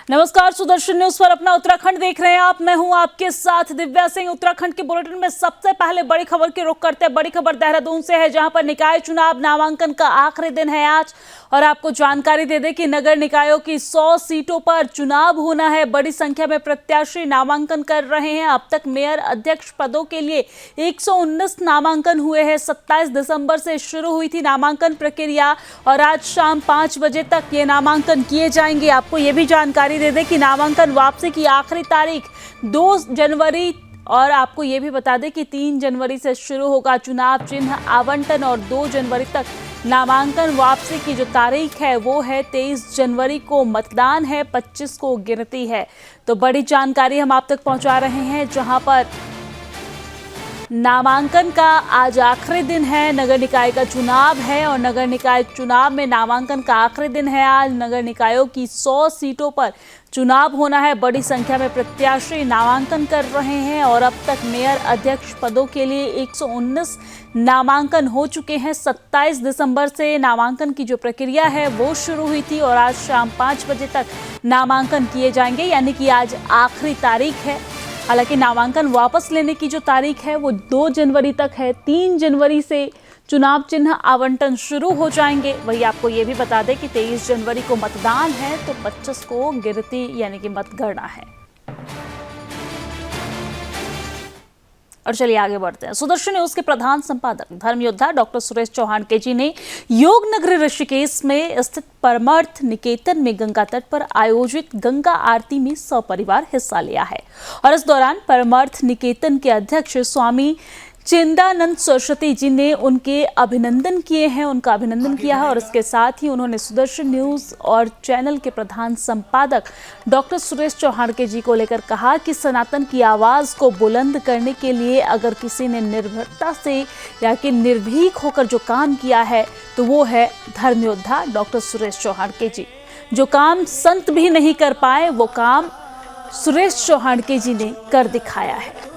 नमस्कार, सुदर्शन न्यूज पर अपना उत्तराखंड देख रहे हैं आप। मैं हूं आपके साथ दिव्या सिंह। उत्तराखंड के बुलेटिन में सबसे पहले बड़ी खबर की रुख करते हैं। बड़ी खबर देहरादून से है, जहां पर निकाय चुनाव नामांकन का आखिरी दिन है आज। और आपको जानकारी दे दें कि नगर निकायों की 100 सीटों पर चुनाव होना है। बड़ी संख्या में प्रत्याशी नामांकन कर रहे हैं। अब तक मेयर अध्यक्ष पदों के लिए 119 नामांकन हुए हैं। 27 दिसंबर से शुरू हुई थी नामांकन प्रक्रिया और आज शाम 5 बजे तक ये नामांकन किए जाएंगे। आपको ये भी जानकारी दे दें कि नामांकन वापसी की आखिरी तारीख 2 जनवरी और आपको ये भी बता दें कि 3 जनवरी से शुरू होगा चुनाव चिन्ह आवंटन और 2 जनवरी तक नामांकन वापसी की जो तारीख है वो है 23 जनवरी को मतदान है, 25 को गिनती है। तो बड़ी जानकारी हम आप तक पहुंचा रहे हैं, जहां पर नामांकन का आज आखिरी दिन है। नगर निकाय का चुनाव है और नगर निकाय चुनाव में नामांकन का आखिरी दिन है आज। नगर निकायों की 100 सीटों पर चुनाव होना है। बड़ी संख्या में प्रत्याशी नामांकन कर रहे हैं और अब तक मेयर अध्यक्ष पदों के लिए 119 नामांकन हो चुके हैं। 27 दिसंबर से नामांकन की जो प्रक्रिया है वो शुरू हुई थी और आज शाम 5 बजे तक नामांकन किए जाएंगे, यानी कि आज आखिरी तारीख है। हालांकि नामांकन वापस लेने की जो तारीख है वो 2 जनवरी तक है। 3 जनवरी से चुनाव चिन्ह आवंटन शुरू हो जाएंगे। वही आपको ये भी बता दें कि 23 जनवरी को मतदान है तो 25 को गिनती यानी कि मतगणना है। और चलिए आगे बढ़ते हैं। सुदर्शन न्यूज के प्रधान संपादक धर्म योद्धा डॉक्टर सुरेश चौहान के जी ने योग नगरी ऋषिकेश में स्थित परमार्थ निकेतन में गंगा तट पर आयोजित गंगा आरती में सपरिवार हिस्सा लिया है। और इस दौरान परमार्थ निकेतन के अध्यक्ष स्वामी चिदानंद सरस्वती जी ने उनका अभिनंदन किया है। और इसके साथ ही उन्होंने सुदर्शन न्यूज और चैनल के प्रधान संपादक डॉक्टर सुरेश चौहान के जी को लेकर कहा कि सनातन की आवाज को बुलंद करने के लिए अगर किसी ने निर्भरता से या कि निर्भीक होकर जो काम किया है तो वो है धर्म योद्धा डॉक्टर सुरेश चौहान के जी। जो काम संत भी नहीं कर पाए वो काम सुरेश चौहान के जी ने कर दिखाया है।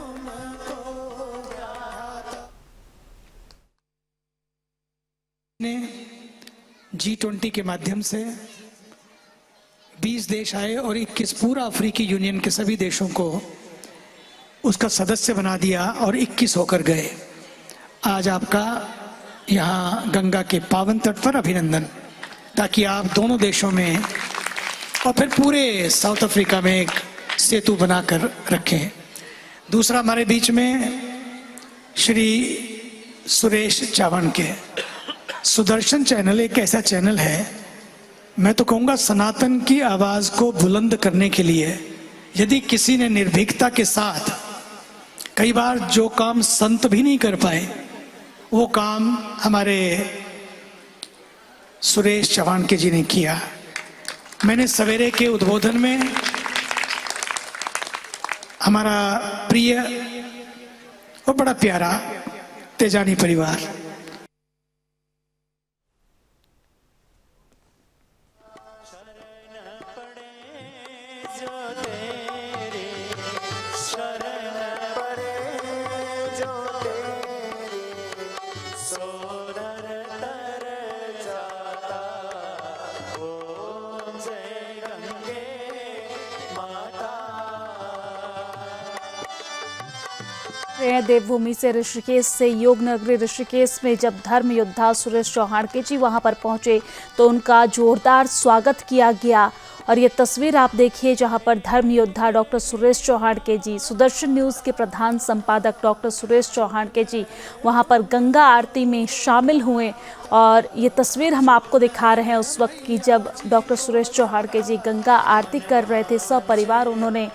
ने G20 के माध्यम से 20 देश आए और 21 पूरा अफ्रीकी यूनियन के सभी देशों को उसका सदस्य बना दिया और 21 होकर गए। आज आपका यहाँ गंगा के पावन तट पर अभिनंदन, ताकि आप दोनों देशों में और फिर पूरे साउथ अफ्रीका में एक सेतु बनाकर रखें। दूसरा, हमारे बीच में श्री सुरेश चौहान के सुदर्शन चैनल एक ऐसा चैनल है, मैं तो कहूँगा सनातन की आवाज़ को बुलंद करने के लिए यदि किसी ने निर्भीकता के साथ कई बार जो काम संत भी नहीं कर पाए वो काम हमारे सुरेश चौहान के जी ने किया। मैंने सवेरे के उद्बोधन में हमारा प्रिय और बड़ा प्यारा तेजानी परिवार देवभूमि से ऋषिकेश से योग नगरी ऋषिकेश में जब धर्म योद्धा सुरेश चौहान के जी वहां पर पहुंचे तो उनका जोरदार स्वागत किया गया। और ये तस्वीर आप देखिए, जहां पर धर्म योद्धा डॉक्टर सुरेश चौहान के जी, सुदर्शन न्यूज के प्रधान संपादक डॉक्टर सुरेश चौहान के जी वहां पर गंगा आरती में शामिल हुए। और ये तस्वीर हम आपको दिखा रहे हैं उस वक्त की जब डॉक्टर सुरेश चौहान के जी गंगा आरती कर रहे थे। सपरिवार उन्होंने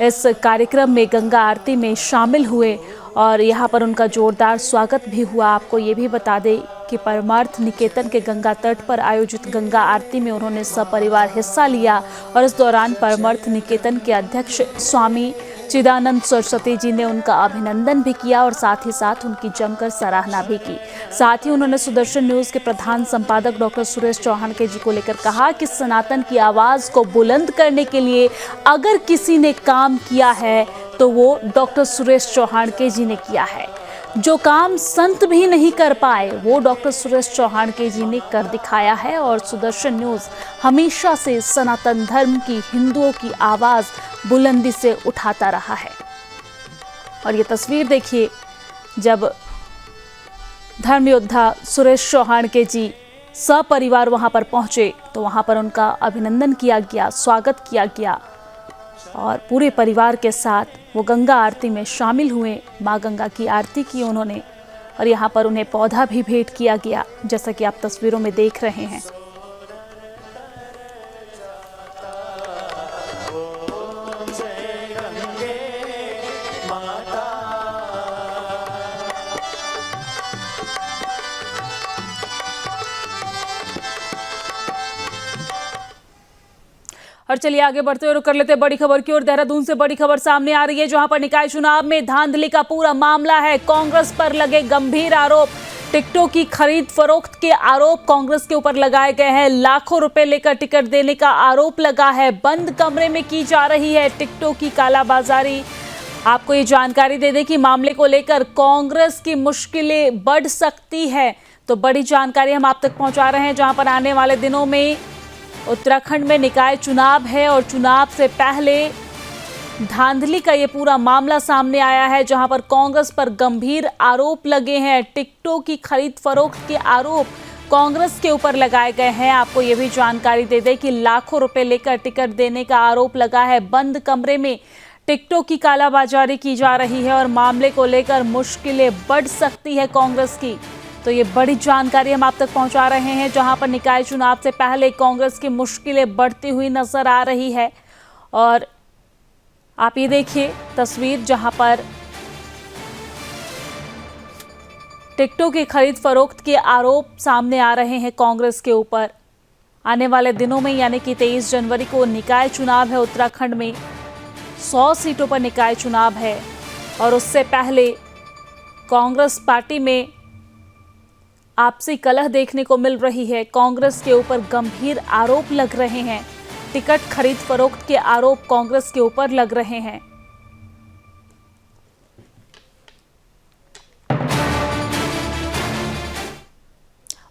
इस कार्यक्रम में गंगा आरती में शामिल हुए और यहाँ पर उनका जोरदार स्वागत भी हुआ। आपको ये भी बता दें कि परमार्थ निकेतन के गंगा तट पर आयोजित गंगा आरती में उन्होंने सपरिवार हिस्सा लिया। और इस दौरान परमार्थ निकेतन के अध्यक्ष स्वामी चिदानंद सरस्वती जी ने उनका अभिनंदन भी किया और साथ ही साथ उनकी जमकर सराहना भी की। साथ ही उन्होंने सुदर्शन न्यूज के प्रधान संपादक डॉक्टर सुरेश चौहान के जी को लेकर कहा कि सनातन की आवाज को बुलंद करने के लिए अगर किसी ने काम किया है तो वो डॉक्टर सुरेश चौहान के जी ने किया है। जो काम संत भी नहीं कर पाए वो डॉक्टर सुरेश चौहान के जी ने कर दिखाया है। और सुदर्शन न्यूज हमेशा से सनातन धर्म की, हिंदुओं की आवाज बुलंदी से उठाता रहा है। और ये तस्वीर देखिए, जब धर्म योद्धा सुरेश चौहान के जी सपरिवार वहां पर पहुंचे तो वहां पर उनका अभिनंदन किया गया, स्वागत किया गया और पूरे परिवार के साथ वो गंगा आरती में शामिल हुए। माँ गंगा की आरती की उन्होंने और यहाँ पर उन्हें पौधा भी भेंट किया गया, जैसा कि आप तस्वीरों में देख रहे हैं। और चलिए आगे बढ़ते हुए रुक कर लेते हैं बड़ी खबर की ओर। देहरादून से बड़ी खबर सामने आ रही है, जहां पर निकाय चुनाव में धांधली का पूरा मामला है। कांग्रेस पर लगे गंभीर आरोप, टिकटों की खरीद फरोख्त के आरोप कांग्रेस के ऊपर लगाए गए हैं। लाखों रुपए लेकर टिकट देने का आरोप लगा है। बंद कमरे में की जा रही है टिकटों की कालाबाजारी। आपको ये जानकारी दे दें कि मामले को लेकर कांग्रेस की मुश्किलें बढ़ सकती है। तो बड़ी जानकारी हम आप तक पहुंचा रहे हैं, जहां पर आने वाले दिनों में उत्तराखंड में निकाय चुनाव है और चुनाव से पहले धांधली का ये पूरा मामला सामने आया है, जहां पर कांग्रेस पर गंभीर आरोप लगे हैं। टिकटों की खरीद फरोख्त के आरोप कांग्रेस के ऊपर लगाए गए हैं। आपको ये भी जानकारी दे दें कि लाखों रुपए लेकर टिकट देने का आरोप लगा है। बंद कमरे में टिकटों की कालाबाजारी की जा रही है और मामले को लेकर मुश्किलें बढ़ सकती है कांग्रेस की। तो ये बड़ी जानकारी हम आप तक पहुंचा रहे हैं, जहां पर निकाय चुनाव से पहले कांग्रेस की मुश्किलें बढ़ती हुई नजर आ रही है। और आप ये देखिए तस्वीर, जहां पर टिकटों की खरीद फरोख्त के आरोप सामने आ रहे हैं कांग्रेस के ऊपर। आने वाले दिनों में यानी कि 23 जनवरी को निकाय चुनाव है उत्तराखंड में। 100 सीटों पर निकाय चुनाव है और उससे पहले कांग्रेस पार्टी में आपसी कलह देखने को मिल रही है। कांग्रेस के ऊपर गंभीर आरोप लग रहे हैं। टिकट खरीद फरोख्त के आरोप कांग्रेस के ऊपर लग रहे हैं।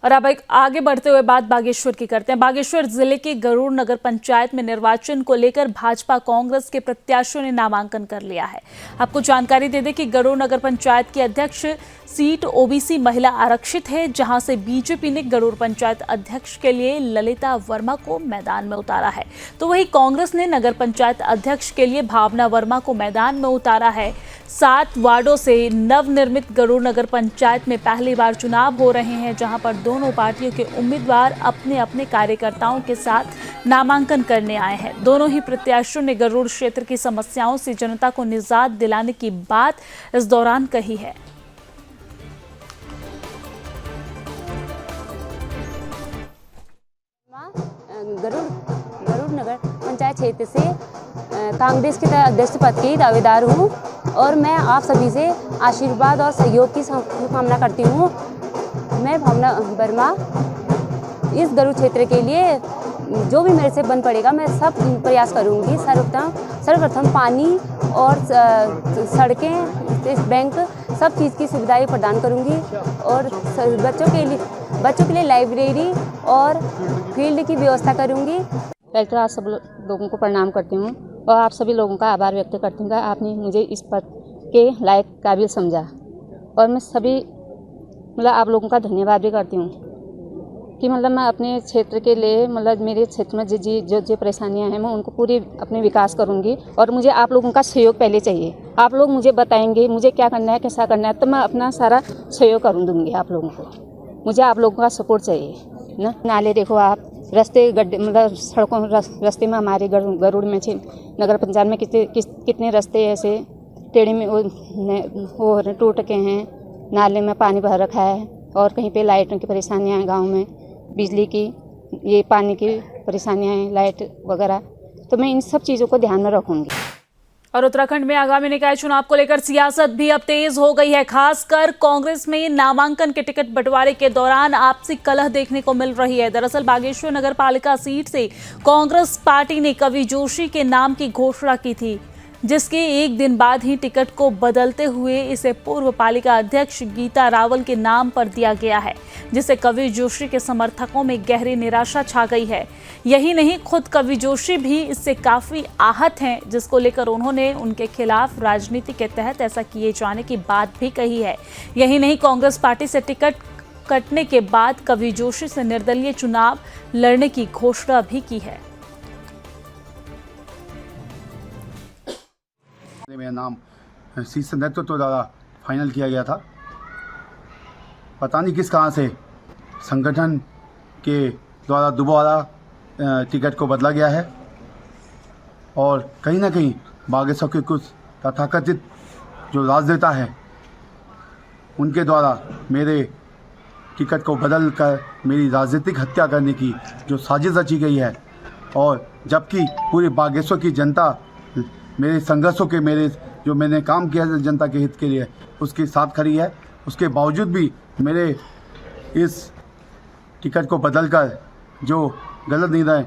और अब एक आगे बढ़ते हुए बात बागेश्वर की करते हैं। बागेश्वर जिले के गरुड़ नगर पंचायत में निर्वाचन को लेकर भाजपा कांग्रेस के प्रत्याशियों ने नामांकन कर लिया है। आपको जानकारी दे दें कि गरुड़ नगर पंचायत की अध्यक्ष सीट ओबीसी महिला आरक्षित है, जहां से बीजेपी ने गरुड़ पंचायत अध्यक्ष के लिए ललिता वर्मा को मैदान में उतारा है। तो वहीं कांग्रेस ने नगर पंचायत अध्यक्ष के लिए भावना वर्मा को मैदान में उतारा है। 7 वार्डों से नवनिर्मित गरुड़ नगर पंचायत में पहली बार चुनाव हो रहे हैं, जहां पर दोनों पार्टियों के उम्मीदवार अपने अपने कार्यकर्ताओं के साथ नामांकन करने आए हैं। दोनों ही प्रत्याशियों ने गरुड़ क्षेत्र की समस्याओं से जनता को निजात दिलाने की बात इस दौरान कही है। गरुड़ नगर पंचायत क्षेत्र से कांग्रेस के अध्यक्ष पद की दावेदार हूँ और मैं आप सभी से आशीर्वाद और सहयोग की कामना करती हूँ। मैं भावना वर्मा इस गरुड़ क्षेत्र के लिए जो भी मेरे से बन पड़ेगा मैं सब प्रयास करूँगी। सर्वप्रथम पानी और सड़कें, बैंक, सब चीज़ की सुविधाएं प्रदान करूँगी और बच्चों के लिए लाइब्रेरी और फील्ड की व्यवस्था करूँगी। पहले तो आप सब लोगों को प्रणाम करती हूँ और आप सभी लोगों का आभार व्यक्त करती हूँ। आपने मुझे इस पद के लायक काबिल समझा और मैं सभी आप लोगों का धन्यवाद भी करती हूँ कि मैं अपने क्षेत्र के लिए मेरे क्षेत्र में जो परेशानियां हैं मैं उनको पूरी अपने विकास करूंगी और मुझे आप लोगों का सहयोग पहले चाहिए। आप लोग मुझे बताएंगे मुझे क्या करना है, कैसा करना है, तो मैं अपना सारा सहयोग दूंगी आप लोगों को। मुझे आप लोगों का सपोर्ट चाहिए ना। नाले देखो आप, रास्ते गड्ढे, सड़कों रास्ते में हमारे गरुड़ में नगर पंचायत में कितने रास्ते ऐसे टेढ़े में वो टूट के हैं। नाले में पानी भर रखा है और कहीं पे लाइटों की परेशानियाँ हैं, गांव में बिजली की, ये पानी की परेशानियाँ हैं, लाइट वगैरह। तो मैं इन सब चीज़ों को ध्यान में रखूँगी। और उत्तराखंड में आगामी निकाय चुनाव को लेकर सियासत भी अब तेज हो गई है। खासकर कांग्रेस में नामांकन के टिकट बंटवारे के दौरान आपसी कलह देखने को मिल रही है। दरअसल बागेश्वर नगर पालिका सीट से कांग्रेस पार्टी ने कवि जोशी के नाम की घोषणा की थी, जिसके एक दिन बाद ही टिकट को बदलते हुए इसे पूर्व पालिका अध्यक्ष गीता रावल के नाम पर दिया गया है, जिससे कवि जोशी के समर्थकों में गहरी निराशा छा गई है। यही नहीं, खुद कवि जोशी भी इससे काफी आहत हैं, जिसको लेकर उन्होंने उनके खिलाफ राजनीति के तहत ऐसा किए जाने की बात भी कही है। यही नहीं, कांग्रेस पार्टी से टिकट कटने के बाद कवि जोशी से निर्दलीय चुनाव लड़ने की घोषणा भी की है। मेरा नाम शीर्ष नेतृत्व द्वारा फाइनल किया गया था। पता नहीं किस कारण से संगठन के द्वारा दोबारा टिकट को बदला गया है और कहीं ना कहीं बागेश्वर के कुछ तथाकथित जो राजनेता हैं उनके द्वारा मेरे टिकट को बदल कर मेरी राजनीतिक हत्या करने की जो साजिश रची गई है, और जबकि पूरी बागेश्वर की जनता मेरे संघर्षों के जो मैंने काम किया है जनता के हित के लिए उसके साथ खड़ी है, उसके बावजूद भी मेरे इस टिकट को बदलकर जो गलत निर्णय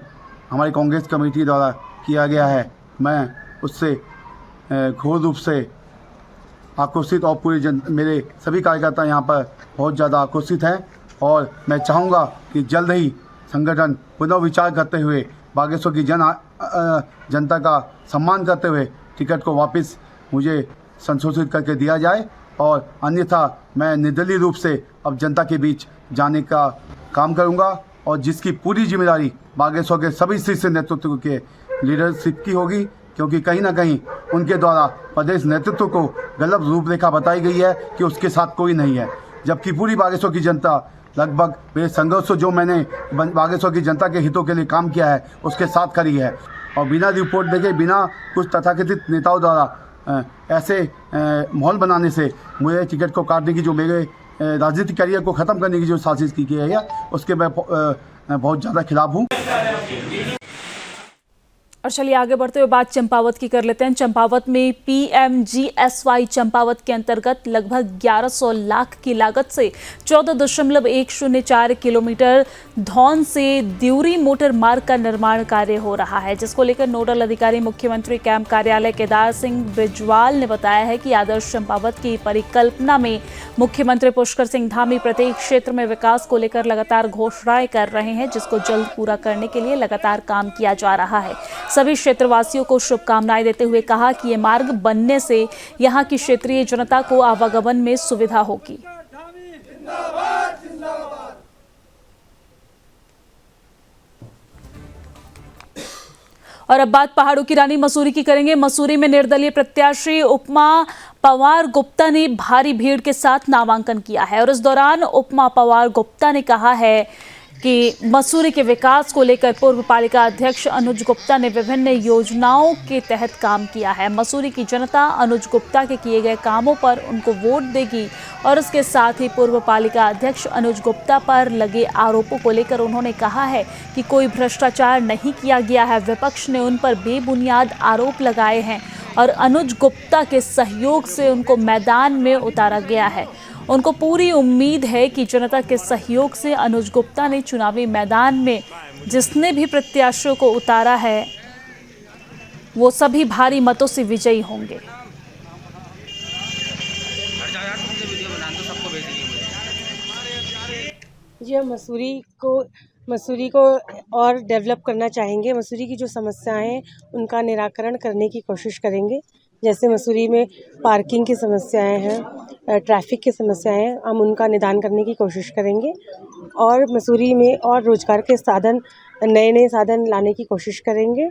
हमारी कांग्रेस कमेटी द्वारा किया गया है, मैं उससे घोर रूप से आक्रोशित और मेरे सभी कार्यकर्ता यहाँ पर बहुत ज़्यादा आक्रोशित हैं और मैं चाहूँगा कि जल्द ही संगठन पुनर्विचार करते हुए बागेश्वर की जनता का सम्मान करते हुए टिकट को वापस मुझे संशोधित करके दिया जाए, और अन्यथा मैं निर्दलीय रूप से अब जनता के बीच जाने का काम करूंगा और जिसकी पूरी जिम्मेदारी बागेश्वर के सभी शीर्ष नेतृत्व के लीडरशिप की होगी, क्योंकि कहीं ना कहीं उनके द्वारा प्रदेश नेतृत्व को गलत रूपरेखा बताई गई है कि उसके साथ कोई नहीं है, जबकि पूरी बागेश्वर की जनता लगभग मेरे संघर्ष जो मैंने बागेश्वर की जनता के हितों के लिए काम किया है उसके साथ खड़ी है। और बिना रिपोर्ट देखे, बिना कुछ तथाकथित नेताओं द्वारा ऐसे माहौल बनाने से मुझे टिकट को काटने की जो मेरे राजनीतिक करियर को ख़त्म करने की जो साजिश की गई है उसके मैं बहुत ज़्यादा खिलाफ हूँ। और चलिए आगे बढ़ते हुए बात चंपावत की कर लेते हैं। चंपावत में PMGSY चंपावत के अंतर्गत लगभग 1100 लाख की लागत से 14.104 किलोमीटर धौन से द्यूरी मोटर मार्ग का निर्माण कार्य हो रहा है, जिसको लेकर नोडल अधिकारी मुख्यमंत्री कैंप कार्यालय केदार सिंह बिजवाल ने बताया है कि आदर्श चंपावत की परिकल्पना में मुख्यमंत्री पुष्कर सिंह धामी प्रत्येक क्षेत्र में विकास को लेकर लगातार घोषणाएं कर रहे हैं, जिसको जल्द पूरा करने के लिए लगातार काम किया जा रहा है। सभी क्षेत्रवासियों को शुभकामनाएं देते हुए कहा कि ये मार्ग बनने से यहां की क्षेत्रीय जनता को आवागमन में सुविधा होगी। और अब बात पहाड़ों की रानी मसूरी की करेंगे। मसूरी में निर्दलीय प्रत्याशी उपमा पवार गुप्ता ने भारी भीड़ के साथ नामांकन किया है और इस दौरान उपमा पवार गुप्ता ने कहा है कि मसूरी के विकास को लेकर पूर्व पालिका अध्यक्ष अनुज गुप्ता ने विभिन्न योजनाओं के तहत काम किया है। मसूरी की जनता अनुज गुप्ता के किए गए कामों पर उनको वोट देगी और इसके साथ ही पूर्व पालिका अध्यक्ष अनुज गुप्ता पर लगे आरोपों को लेकर उन्होंने कहा है कि कोई भ्रष्टाचार नहीं किया गया है। विपक्ष ने उन पर बेबुनियाद आरोप लगाए हैं और अनुज गुप्ता के सहयोग से उनको मैदान में उतारा गया है। उनको पूरी उम्मीद है कि जनता के सहयोग से अनुज गुप्ता ने चुनावी मैदान में जिसने भी प्रत्याशियों को उतारा है वो सभी भारी मतों से विजयी होंगे। जी, हम मसूरी को और डेवलप करना चाहेंगे। मसूरी की जो समस्याएं हैं उनका निराकरण करने की कोशिश करेंगे। जैसे मसूरी में पार्किंग की समस्याएं हैं, ट्रैफिक की समस्याएं हैं, हम उनका निदान करने की कोशिश करेंगे और मसूरी में और रोजगार के साधन, नए साधन लाने की कोशिश करेंगे।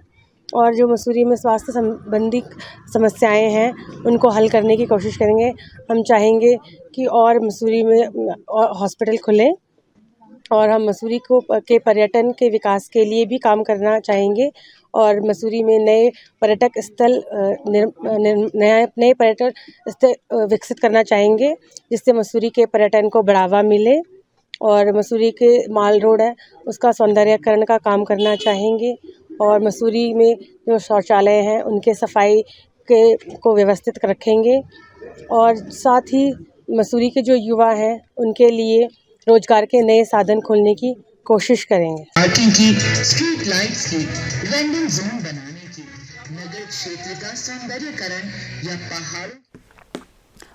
और जो मसूरी में स्वास्थ्य संबंधी समस्याएं हैं उनको हल करने की कोशिश करेंगे। हम चाहेंगे कि और मसूरी में हॉस्पिटल खुले और हम मसूरी के पर्यटन के विकास के लिए भी काम करना चाहेंगे और मसूरी में नए पर्यटक स्थल नए पर्यटन स्थल विकसित करना चाहेंगे, जिससे मसूरी के पर्यटन को बढ़ावा मिले। और मसूरी के माल रोड है उसका सौंदर्यीकरण का काम करना चाहेंगे और मसूरी में जो शौचालय हैं उनके सफाई को व्यवस्थित रखेंगे। और साथ ही मसूरी के जो युवा हैं उनके लिए रोजगार के नए साधन खोलने की कोशिश करेंगे। पार्किंग की, स्ट्रीट लाइट्स की, वेंडिंग जोन बनाने की, नगर क्षेत्र का सौंदर्यकरण या पहाड़ों।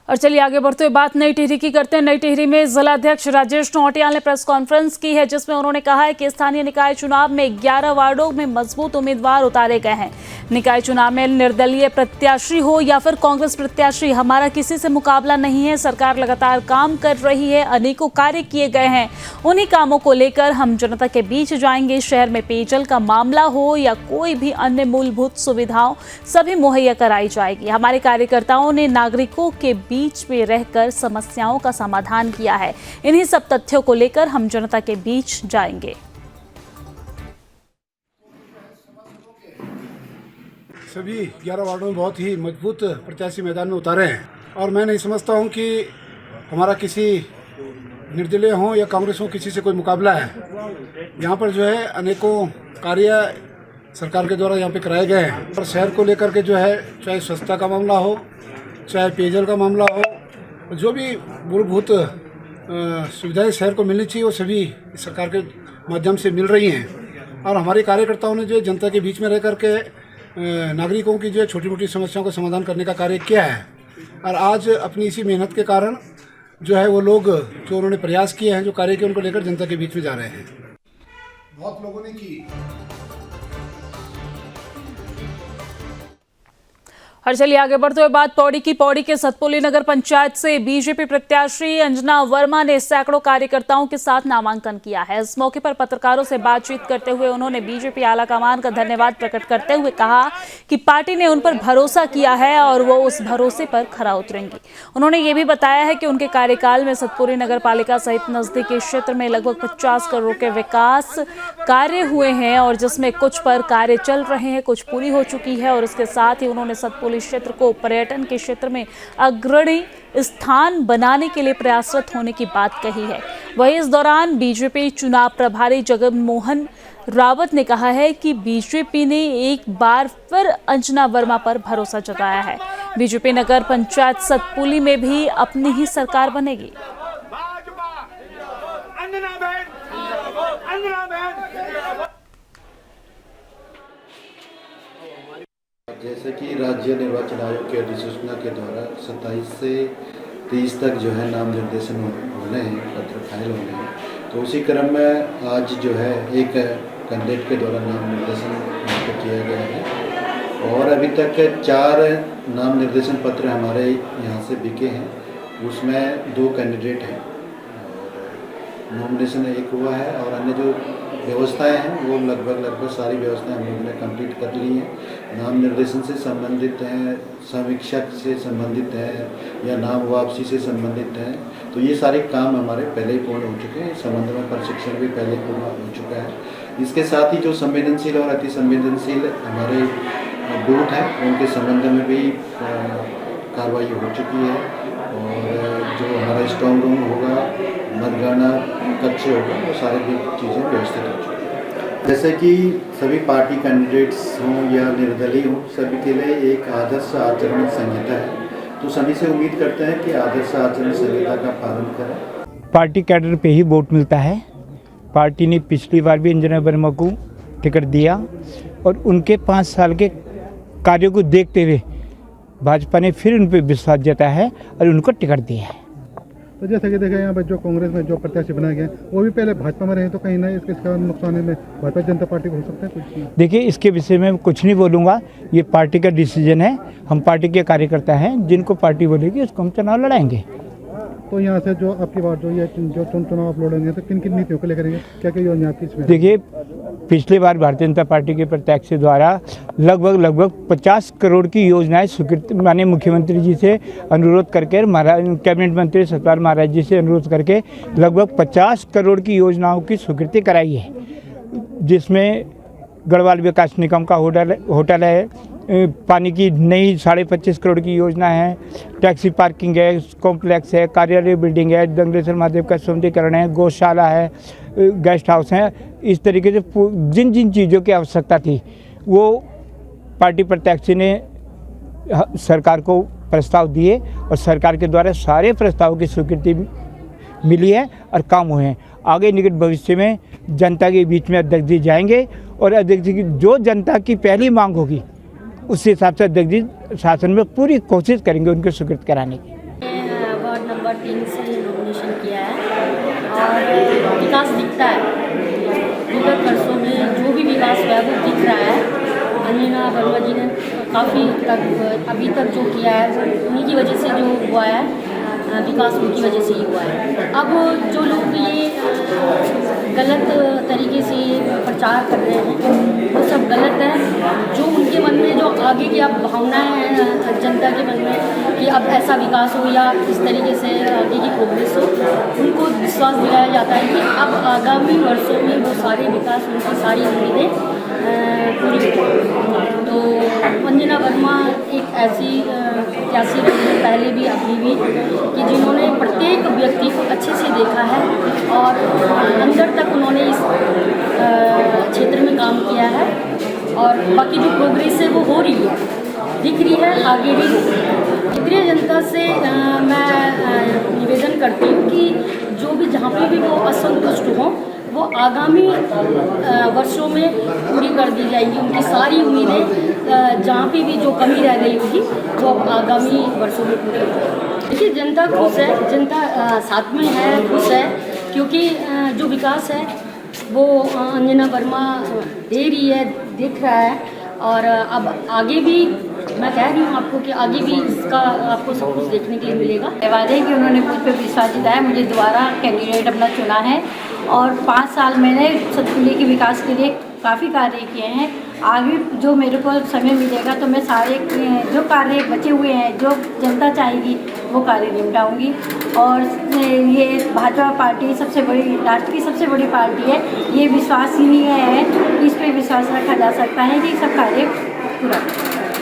और चलिए आगे बढ़ते हुए बात नई टिहरी की करते हैं। नई टिहरी में जिलाध्यक्ष राजेश नौटियाल ने प्रेस कॉन्फ्रेंस की है, जिसमें उन्होंने कहा है कि स्थानीय निकाय चुनाव में 11 वार्डों में मजबूत उम्मीदवार उतारे गए हैं। निकाय चुनाव में निर्दलीय प्रत्याशी हो या फिर कांग्रेस प्रत्याशी, हमारा किसी से मुकाबला नहीं है। सरकार लगातार काम कर रही है, अनेकों कार्य किए गए हैं। उन्हीं कामों को लेकर हम जनता के बीच जाएंगे। शहर में पेयजल का मामला हो या कोई भी अन्य मूलभूत सुविधाओं सभी मुहैया कराई जाएगी। हमारे कार्यकर्ताओं ने नागरिकों के बीच में रहकर समस्याओं का समाधान किया है। इन्हीं सब तथ्यों को लेकर हम जनता के बीच जाएंगे। सभी 11 वार्डों में बहुत ही मजबूत प्रत्याशी मैदान में उतारे हैं और मैं नहीं समझता हूं कि हमारा किसी निर्दलीय हो या कांग्रेस हो किसी से कोई मुकाबला है। यहाँ पर जो है अनेकों कार्य सरकार के द्वारा यहाँ पे कराए गए हैं और शहर को लेकर के जो है, चाहे स्वच्छता का मामला हो, चाहे पेयजल का मामला हो, जो भी मूलभूत सुविधाएं शहर को मिलनी चाहिए वो सभी सरकार के माध्यम से मिल रही हैं। और हमारे कार्यकर्ताओं ने जो जनता के बीच में रह कर के नागरिकों की जो है छोटी मोटी समस्याओं का समाधान करने का कार्य किया है। और आज अपनी इसी मेहनत के कारण जो है वो लोग जो उन्होंने प्रयास किए हैं, जो कार्य किए, उनको लेकर जनता के बीच में जा रहे हैं। बहुत लोगों ने की। और चलिए आगे बढ़ते हुए बात पौड़ी की। पौड़ी के सतपुली नगर पंचायत से बीजेपी प्रत्याशी अंजना वर्मा ने सैकड़ों कार्यकर्ताओं के साथ नामांकन किया है। इस मौके पर पत्रकारों से बातचीत करते हुए उन्होंने बीजेपी आलाकमान का धन्यवाद प्रकट करते हुए कहा कि पार्टी ने उन पर भरोसा किया है और वो उस भरोसे पर खरा उतरेंगी। उन्होंने ये भी बताया है कि उनके कार्यकाल में सतपुली नगर पालिका सहित नजदीकी क्षेत्र में लगभग 50 करोड़ के विकास कार्य हुए हैं और जिसमें कुछ पर कार्य चल रहे हैं, कुछ पूरी हो चुकी है। और इसके साथ ही उन्होंने सतपुली क्षेत्र को पर्यटन के क्षेत्र में अग्रणी स्थान बनाने के लिए प्रयासरत होने की बात कही है। वहीं इस दौरान बीजेपी चुनाव प्रभारी जगनमोहन रावत ने कहा है कि बीजेपी ने एक बार फिर अंजना वर्मा पर भरोसा जताया है। बीजेपी नगर पंचायत सतपुली में भी अपनी ही सरकार बनेगी। जैसे कि राज्य निर्वाचन आयोग की अधिसूचना के द्वारा 27 से 30 तक जो है नाम निर्देशन होने हैं, पत्र फाइल होने हैं, तो उसी क्रम में आज जो है एक कैंडिडेट के द्वारा नाम निर्देशन किया गया है और अभी तक 4 नाम निर्देशन पत्र हमारे यहाँ से बिके हैं। उसमें 2 कैंडिडेट हैं और नॉमिनेशन एक हुआ है और अन्य जो व्यवस्थाएं हैं वो लगभग सारी व्यवस्थाएं हम लोगों ने कंप्लीट कर ली हैं। नाम निर्देशन से संबंधित हैं, समीक्षक से संबंधित हैं या नाम वापसी से संबंधित हैं, तो ये सारे काम हमारे पहले ही पूर्ण हो चुके हैं। इस संबंध में प्रशिक्षण भी पहले पूर्ण हो चुका है। इसके साथ ही जो संवेदनशील और अति संवेदनशील हमारे बूथ हैं उनके संबंध में भी कार्रवाई हो चुकी है और जो हमारा स्ट्रॉन्ग रूम होगा, मतगणना कक्ष होगा, वो सारी भी चीज़ें व्यवस्थित हो चुकी हैं। जैसे कि सभी पार्टी कैंडिडेट्स हों या निर्दलीय हों, सभी के लिए एक आदर्श आचरण संहिता है, तो सभी से उम्मीद करते हैं कि आदर्श आचरण संहिता का पालन करें। पार्टी कैडर पे ही वोट मिलता है। पार्टी ने पिछली बार भी अंजना वर्मा को टिकट दिया और उनके 5 साल के कार्यों को देखते हुए भाजपा ने फिर उन पर विश्वास जताया है और उनको टिकट दिया है। तो जैसे कि देखा यहाँ पर जो कांग्रेस में जो प्रत्याशी बनाए गए वो भी पहले भाजपा में रहे, तो कहीं ना इसके नुकसान में भारतीय जनता पार्टी को हो सकता है कुछ? देखिए, इसके विषय में कुछ नहीं बोलूँगा, ये पार्टी का डिसीजन है। हम पार्टी के कार्यकर्ता हैं, जिनको पार्टी बोलेगी उसको हम चुनाव लड़ाएंगे। तो यहाँ से जो आपकी बात जो चुनाव आप लड़ेंगे तो किन किन नीतियों को लेकर क्या क्या योजना आपकी इसमें? देखिए, पिछली बार भारतीय जनता पार्टी के प्रत्याशी द्वारा लगभग 50 करोड़ की योजनाएं स्वीकृत, माननीय मुख्यमंत्री जी से अनुरोध करके, कैबिनेट मंत्री सतपाल महाराज जी से अनुरोध करके लगभग 50 करोड़ की योजनाओं की स्वीकृति कराई है, जिसमें गढ़वाल विकास निगम का होटल है, पानी की नई 25.5 करोड़ की योजना है, टैक्सी पार्किंग है, कॉम्प्लेक्स है, कार्यालय बिल्डिंग है, दंगलेश्वर महादेव का सौंदर्यीकरण है, गौशाला है, गेस्ट हाउस है। इस तरीके से जिन जिन चीज़ों की आवश्यकता थी वो पार्टी प्रत्याशी ने सरकार को प्रस्ताव दिए और सरकार के द्वारा सारे प्रस्तावों की स्वीकृति मिली है और काम हुए हैं। आगे निकट भविष्य में जनता के बीच में अध्यक्ष जी जाएंगे और अध्यक्ष जी की जो जनता की पहली मांग होगी उस हिसाब से अध्यक्ष जी शासन में पूरी कोशिश करेंगे उनको स्वीकृत कराने की। वार्ड नंबर 3 से नॉमिनेशन किया है और विकास दिखता है। विगत वर्षों में जो भी विकास हुआ है वो दिख रहा है। अंजना वर्मा जी ने काफ़ी तक अभी तक जो किया है वो उन्हीं की वजह से जो हुआ है, विकास उनकी वजह से ही हुआ है। अब जो लोग ये गलत तरीके से प्रचार कर रहे हैं वो सब गलत है। जो उनके मन में जो आगे की अब भावनाएं हैं जनता के मन में कि अब ऐसा विकास हो या इस तरीके से आगे की प्रोग्रेस हो, उनको विश्वास दिलाया जाता है कि अब आगामी वर्षों में वो सारे विकास, उनकी सारी उम्मीदें पूरी होगी। तो अंजना वर्मा एक ऐसी प्रत्याशी रही है पहले भी अभी भी कि जिन्होंने प्रत्येक व्यक्ति को अच्छे से देखा है और अंदर तक उन्होंने इस क्षेत्र में काम किया है और बाकी जो प्रोग्रेस है वो हो रही है, दिख रही है, आगे भी होगी। क्षेत्रीय जनता से मैं निवेदन करती हूँ कि जो भी जहाँ पे भी वो असंतुष्ट हों वो आगामी वर्षों में पूरी कर दी जाएंगी। उनकी सारी उम्मीदें जहाँ पे भी जो कमी रह गई होगी वो अब आगामी वर्षों में पूरी हो जाएगी। देखिए जनता खुश है, जनता साथ में है, खुश है, क्योंकि जो विकास है वो अंजना वर्मा दे रही है, दिख रहा है। और अब आगे भी मैं कह रही हूँ आपको कि आगे भी इसका आपको सब कुछ देखने के लिए मिलेगा। धन्यवाद है कि उन्होंने मुझ पर विश्वास जताया, मुझे दोबारा कैंडिडेट अपना चुना है और 5 साल मैंने सतपुली के विकास के लिए काफ़ी कार्य किए हैं। आगे जो मेरे को समय मिलेगा तो मैं सारे जो कार्य बचे हुए हैं, जो जनता चाहेगी वो कार्य निपटाऊंगी। और ये भाजपा पार्टी सबसे बड़ी, राष्ट्र की सबसे बड़ी पार्टी है, ये विश्वास ही नहीं है, इस पर विश्वास रखा जा सकता है कि सब कार्य पूरा।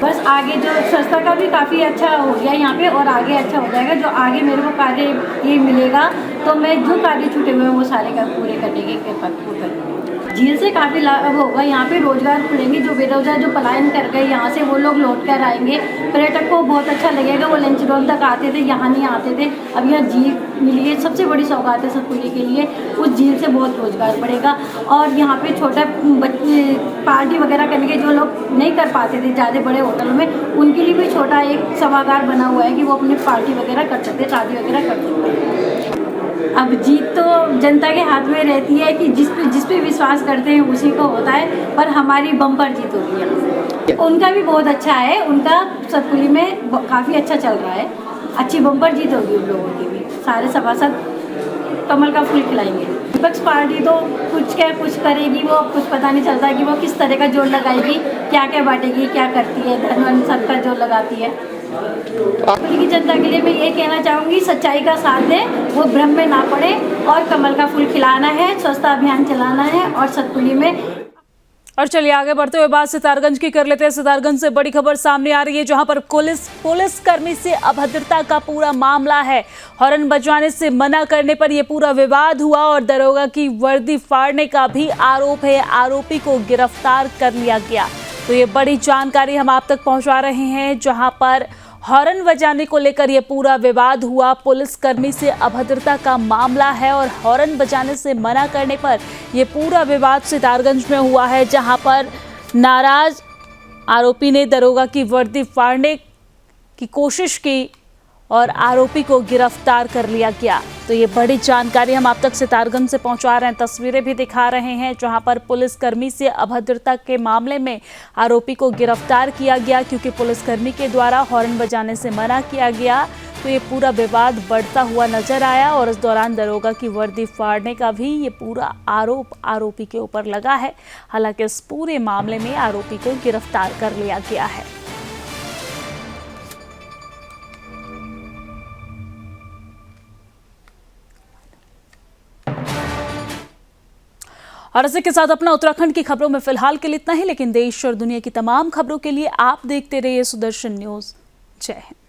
बस आगे जो स्वच्छता का भी काफ़ी अच्छा हो गया यहाँ पे और आगे अच्छा हो जाएगा। जो आगे मेरे को कार्य ये मिलेगा तो मैं जो कार्य छूटे हुए हैं वो सारे का पूरे करने की कृपा करूँगी। झील से काफ़ी लाभ होगा, यहाँ पे रोजगार खुलेंगे। जो बेरोजगार जो पलायन कर गए यहाँ से वो लोग लौट कर आएंगे, पर्यटक को बहुत अच्छा लगेगा। वो लंचडॉन तक आते थे, यहाँ नहीं आते थे, अब यहाँ झील मिली है, सबसे बड़ी सौगात है सतपुली के लिए। उस झील से बहुत रोजगार बढ़ेगा और यहाँ पे छोटा पार्टी वगैरह करने के जो लोग नहीं कर पाते थे ज़्यादा बड़े होटलों में, उनके लिए भी छोटा एक सभागार बना हुआ है कि वो अपनी पार्टी वगैरह कर सकते, शादी वगैरह कर सकते। अब जीत तो जनता के हाथ में रहती है कि जिस पे विश्वास करते हैं उसी को होता है, पर हमारी बम्पर जीत होगी यहाँ से। उनका भी बहुत अच्छा है, उनका सतपुली में काफ़ी अच्छा चल रहा है, अच्छी बम्पर जीत होगी उन लोगों की भी। सारे सभासद कमल का फूल खिलाएंगे। विपक्ष पार्टी तो कुछ करेगी, वो कुछ पता नहीं चलता कि वो किस तरह का जोर लगाएगी, क्या क्या बांटेगी, क्या करती है, धन सबका जोर लगाती है। सतपुली की जनता के लिए मैं ये कहना चाहूँगी, सच्चाई का साथ दें, वो भ्रम में ना पड़े और कमल का फूल खिलाना है, स्वच्छता अभियान चलाना है और सतपुली में। और चलिए आगे बढ़ते हुए बात सितारगंज की कर लेते हैं। सितारगंज से बड़ी खबर सामने आ रही है जहां पर पुलिस कर्मी से अभद्रता का पूरा मामला है। हॉर्न बजवाने से मना करने पर यह पूरा विवाद हुआ और दरोगा की वर्दी फाड़ने का भी आरोप है। आरोपी को गिरफ्तार कर लिया गया। तो ये बड़ी जानकारी हम आप तक पहुंचा रहे हैं जहां पर हॉर्न बजाने को लेकर यह पूरा विवाद हुआ। पुलिसकर्मी से अभद्रता का मामला है और हॉर्न बजाने से मना करने पर यह पूरा विवाद सितारगंज में हुआ है जहां पर नाराज आरोपी ने दरोगा की वर्दी फाड़ने की कोशिश की और आरोपी को गिरफ्तार कर लिया गया। तो ये बड़ी जानकारी हम आप तक सितारगंज से पहुंचा रहे हैं, तस्वीरें भी दिखा रहे हैं जहां पर पुलिसकर्मी से अभद्रता के मामले में आरोपी को गिरफ्तार किया गया क्योंकि पुलिसकर्मी के द्वारा हॉर्न बजाने से मना किया गया। तो ये पूरा विवाद बढ़ता हुआ नजर आया और इस दौरान दरोगा की वर्दी फाड़ने का भी ये पूरा आरोप आरोपी के ऊपर लगा है। हालांकि इस पूरे मामले में आरोपी को गिरफ्तार कर लिया गया है। और इसी के साथ अपना उत्तराखंड की खबरों में फिलहाल के लिए इतना ही, लेकिन देश और दुनिया की तमाम खबरों के लिए आप देखते रहिए सुदर्शन न्यूज। जय हिंद।